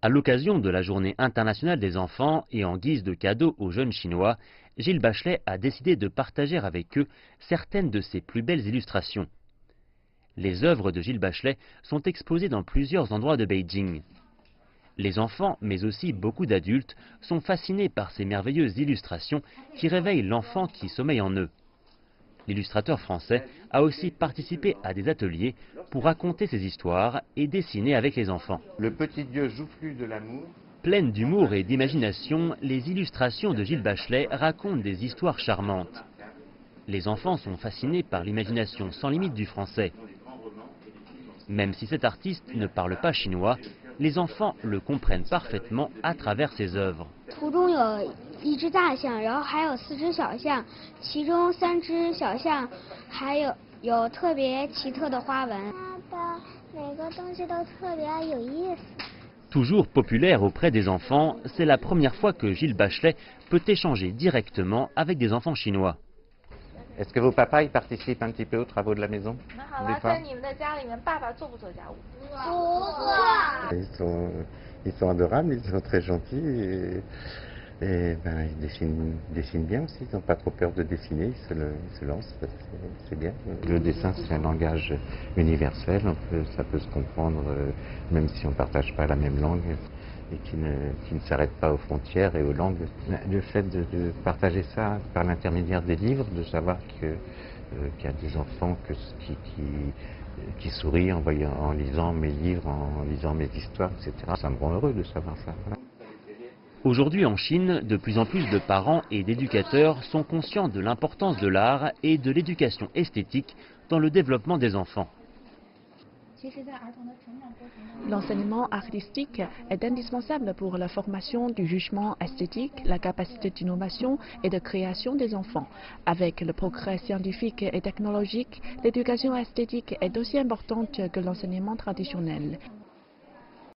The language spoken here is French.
À l'occasion de la Journée internationale des enfants et en guise de cadeau aux jeunes Chinois, Gilles Bachelet a décidé de partager avec eux certaines de ses plus belles illustrations. Les œuvres de Gilles Bachelet sont exposées dans plusieurs endroits de Beijing. Les enfants, mais aussi beaucoup d'adultes, sont fascinés par ces merveilleuses illustrations qui réveillent l'enfant qui sommeille en eux. L'illustrateur français a aussi participé à des ateliers pour raconter ses histoires et dessiner avec les enfants. Le petit dieu joufflu de l'amour. Pleines d'humour et d'imagination, les illustrations de Gilles Bachelet racontent des histoires charmantes. Les enfants sont fascinés par l'imagination sans limite du français. Même si cet artiste ne parle pas chinois, les enfants le comprennent parfaitement à travers ses œuvres. Toujours populaire auprès des enfants, c'est la première fois que Gilles Bachelet peut échanger directement avec des enfants chinois. Est-ce que vos papas participent un petit peu aux travaux de la maison? Ils sont adorables, ils sont très gentils et ben, ils dessinent bien aussi, ils n'ont pas trop peur de dessiner, ils se lancent, c'est bien. Le dessin c'est un langage universel, ça peut se comprendre même si on ne partage pas la même langue et qui ne s'arrête pas aux frontières et aux langues. Le fait de partager ça par l'intermédiaire des livres, de savoir qu'il y a des enfants qui sourient en lisant mes livres, en lisant mes histoires, etc. Ça me rend heureux de savoir ça. Voilà. Aujourd'hui en Chine, de plus en plus de parents et d'éducateurs sont conscients de l'importance de l'art et de l'éducation esthétique dans le développement des enfants. L'enseignement artistique est indispensable pour la formation du jugement esthétique, la capacité d'innovation et de création des enfants. Avec le progrès scientifique et technologique, l'éducation esthétique est aussi importante que l'enseignement traditionnel.